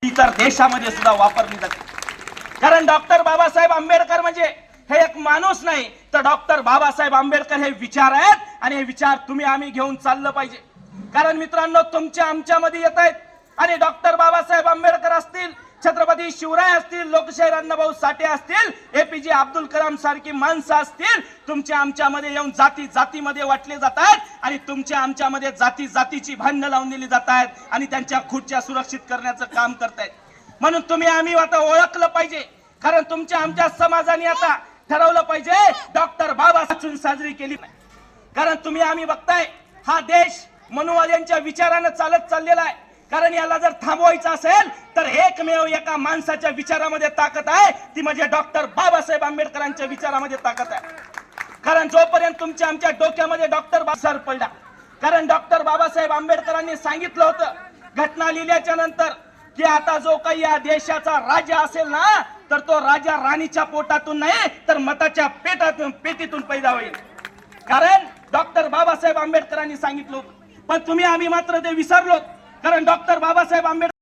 इतर देशामध्ये सुद्धा वापरली जाते। कारण डॉक्टर बाबासाहेब आंबेडकर म्हणजे हे एक माणूस नाही, तर डॉक्टर बाबासाहेब आंबेडकर हे विचार आहेत आणि हे विचार तुम्ही आम्ही घेऊन चाललं पाहिजे। कारण मित्रांनो, तुमच्या आमच्यामध्ये येत आहेत आणि डॉक्टर बाबासाहेब आंबेडकर असतील, छत्रपती शिवराय असतील, लोकशाहीर अण्णाभाऊ साठे असतील, एपीजे अब्दुल कलाम सारखी माणसं असतील, तुमच्या आमच्यामध्ये येऊन जाती जातीमध्ये वाटले जातात आणि तुमच्या आमच्यामध्ये जाती जातीची भांडणं लावून दिली जातात आणि त्यांच्या खुर्च्या सुरक्षित करण्याचं काम करतायत। म्हणून तुम्ही आम्ही आता ओळखलं पाहिजे, कारण तुमच्या आमच्या समाजाने आता ठरवलं पाहिजे डॉक्टर बाबासाहेब साजरी केली नाही। कारण तुम्ही आम्ही बघताय हा देश मनुवाद्यांच्या विचारानं चालत चाललेला आहे। कारण याला जर थांबवायचं असेल तर एकमेव एका माणसाच्या विचारामध्ये ताकद आहे, ती म्हणजे डॉक्टर बाबासाहेब आंबेडकरांच्या विचारामध्ये ताकद आहे। कारण जोपर्यंत तुमच्या आमच्या डोक्यामध्ये डॉक्टर बाबासाहेब पडला, कारण डॉक्टर बाबासाहेब आंबेडकरांनी सांगितलं होतं घटना लिहिल्याच्या नंतर की आता जो काही या देशाचा राजा असेल ना, तर तो राजा राणीच्या पोटातून नाही तर मताच्या पेटीतून पैदा होईल। कारण डॉक्टर बाबासाहेब आंबेडकरांनी सांगितलं होतं, पण तुम्ही आम्ही मात्र ते विसरलो। कारण डॉक्टर बाबासाहेब आंबेडकर